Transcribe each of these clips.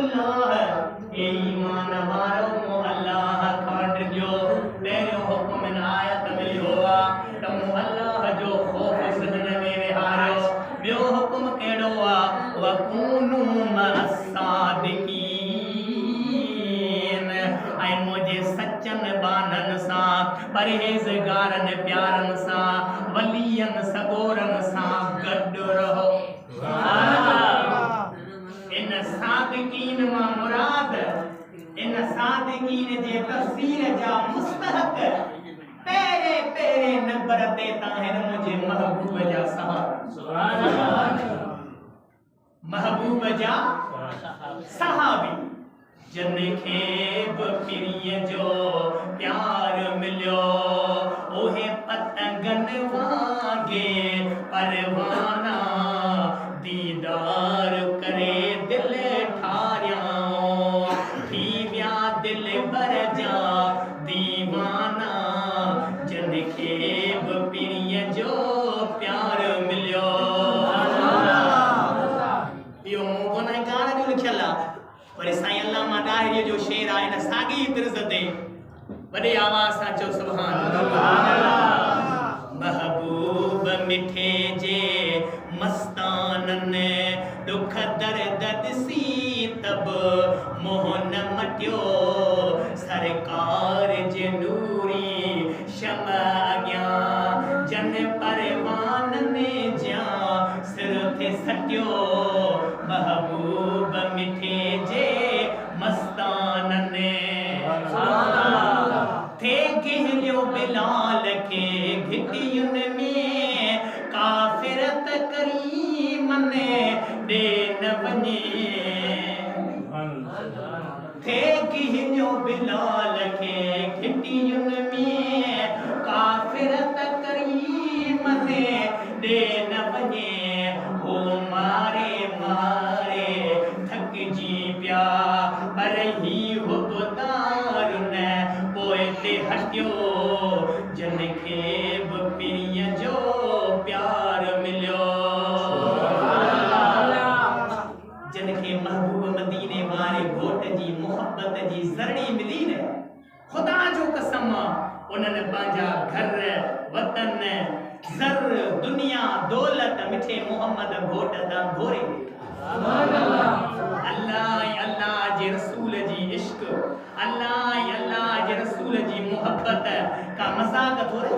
इत्तकुल्लाह ए ईमान वारो अल्लाह खां जो पहिरियों हुक्म आयत मिलियो आहे त मूं अल्लाह जो ख़ौफ़ सिधन में विहारियो। ॿियो हुक्म कहिड़ो आहे वकूनू मअस्सादिकीन ऐं मुंहिंजे सचनि बाननि सां परहेज़गारनि प्यारनि सां वलियनि सगोरनि सां गॾु रहो। इन सादिकीन मां मुराद इन सादिकीन जे तफ़सीर जा मुस्तहक़ पेरे पेरे नंबर ते ताहिर मुझे महबूब जा सहाबा महबूब जा सहाबी जिनखे पिरीअ जो प्यार मिलियो ओहे पतंगनि वांगे परवाना दीदार करे दिल ठारियां थी विया दिल बर जा दीवाना जिनखे पिरीअ जो प्यार मिलियो। इहो मूं गुनहगार जो लिखियल आहे पर साईं अल्लामा ताहिरीअ जो शेर आहे इन साॻी तर्ज़ ते वॾे आवाज़ सां चओ सुभान अल्लाह। महबूब मिठे जे मस्ताननि दुख दर्द ॾिसी तब मोह न मटियो सरकार जे नूरी शमा अॻियां जन परवाननि जा सिर थे सटियो। महबूब मिठे जे मस्ताननि थे गहलियो बिलाल के घिटियुनि में काफ़िरत करीमन ॾे न वञे थे गहलियो बिलाल के घिटियुनि में काफ़िरत करीमन ॾे न वञे हो मारे मारे थकजी पिया पर ही हुबदार न पोइ ते हटियो जिनखे पिरीअ जो प्यार मिलियो। जिनखे महबूब मदीने वारे घोट जी मोहब्बत जी ज़रड़ी मिली न खुदा जो कसम उन्हनि पंहिंजा घर वतन ज़र दुनिया दौलत मिठे मोहम्मद घोट तां घोरे अल्लाह जे रसूल जी इश्क अल्लाह जे रसूल जी मोहब्बत का मज़ाक थोड़े।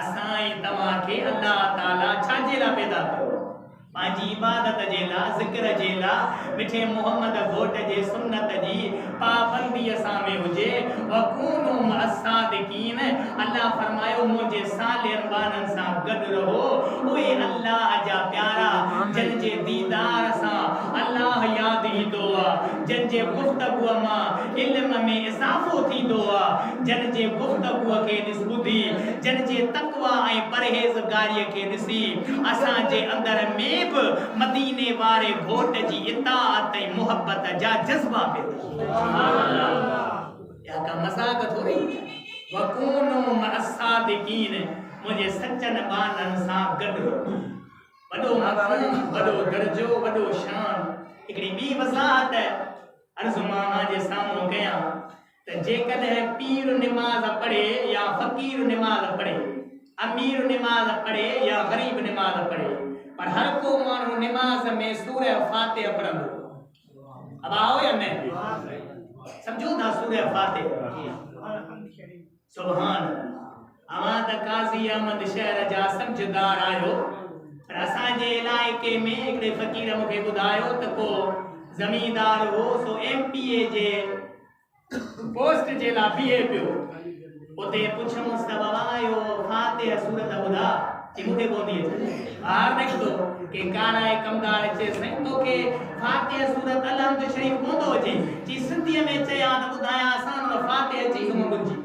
असां तव्हां खे अल्लाह ताला छाजे लाइ पैदा कयो पंहिंजी इबादत जे लाइ ज़िक्र जे लाइ मिठे मोहम्मद घोट जे सुन्नत जी पाबंदीअ सां में हुजे। वकूनू मअस्सादिकीन अल्लाह फरमायो मुंहिंजे सालियन बाननि सां गॾु रहो उहे अल्लाह जा प्यारा जिन जे दीदार सां अल्लाह यादि ईंदो आहे जिन जे गुफ़्तगूअ मां इल्म में इज़ाफ़ो थींदो आहे जिन जे गुफ़्तगूअ खे ॿुधी जिन जे तक़वा ऐं परहेज़गारीअ खे ॾिसी असांजे अंदर में बि मदीने वारे घोट जी इताअत ऐं मुहब्बत जा जज़्बा पैदा या का मज़ाक थोड़ी। वकूनू मअस्सादिकीन मुंहिंजे सचनि बाननि सां गॾु वॾो मक़ाम वॾो दर्जो वॾो शान। हिकिड़ी ॿी वज़ाहत अर्ज़ु मां जे साम्हूं कयां त जेकॾहिं पीर निमाज़ पढ़े या फ़क़ीर निमाज़ पढ़े अमीर निमाज़ पढ़े या ग़रीब निमाज़ पढ़े पर हर को माण्हू निमाज़ में सूरह फातिहा पढ़ंदो। अब आओ या न समझो था सूरह फातिहा सुभान अल्लाह। त काज़ी अहमद शहर जा समझदार आयो पर असांजे इलाइक़े में हिकिड़े फ़क़ीर मूंखे ॿुधायो त को ज़मींदार हो सो MPA जे पोस्ट जे लाइ बीहे पियो उते पुछऊंसि त बाबा इहो फातिहा सूरत ॿुधा चई मूंखे कोन थी अचे ॿाहिरि निकितो के काराए कमदार चएसि साईं तोखे फातिहा सूरत अलहम्द शरीफ़ कोन थो अचे चई सिंधीअ में चयां त ॿुधायां असां फातिहा चई त मूं बुझी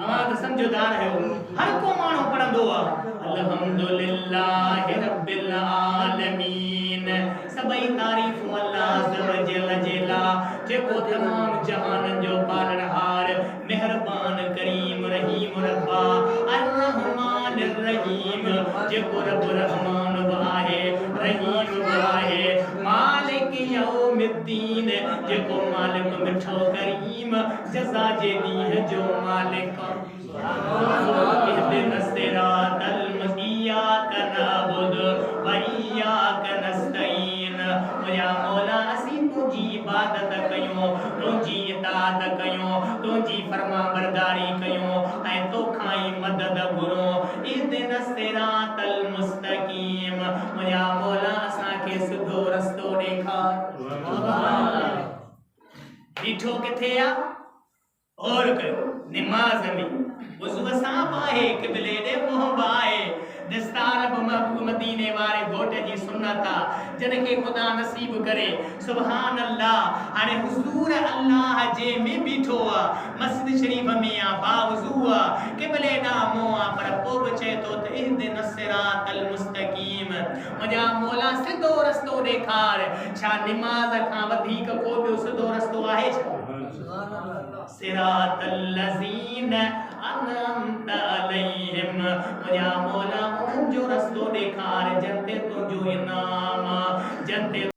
अवां त समझदार आहियो हर को माण्हू पढ़ंदो आहे अल्हम्दुलिल्लाहि रब्बिल आलमीन सभई तारीफ़ूं अल्लाह अज़्ज़ व जल जे लाइ जेको तमाम जहाननि जो पालनहार मेहरबान करीम रहीम रब्बा अर्रहमान रहीम जेको रब रहमान बि आहे रहीम बि आहे मालिक यौमिद्दीन जेको मालिक मिठो करीम जज़ा जे ॾींहं जो मालिक इहदिना सिरातल इय्याका नअबुदु व इय्याका नस्तईन मुंहिंजा मौला असीं तुंहिंजी इबादत कयूं तुंहिंजी इताअत कयूं तुंहिंजी फरमाबरदारी कयूं ऐं तोखां ई मदद घुरूं इहदिना सिरातल मुस्तकीम मुंहिंजा मौला असांखे सिधो रस्तो ॾेखार बीठो किथे आहे और कयो निमाज़ में वज़ू सां पाए क़िबले ॾे मुंहुं बाए दस्तार मदीने वारे घोट जी सुन्नत जन के खुदा नसीब करे सुभान अल्लाह हाने हुजूर अल्लाह जे में बीठो मस्जिद शरीफ में बावजू क़िबले दा मुंह पर पोइ बि चए थो त इहदिना सिरातल मुस्तकीम मुंहिंजा मौला सिधो रस्तो ॾेखार छा निमाज़ खां वधीक को ॿियो सिधो रस्तो आहे छा सिरातल लज़ीना अनअमता अलैहिम मुंहिंजा मौला उन्हनि जो रस्तो ॾेखार जंहिं ते तुंहिंजो इनाम जंहिं ते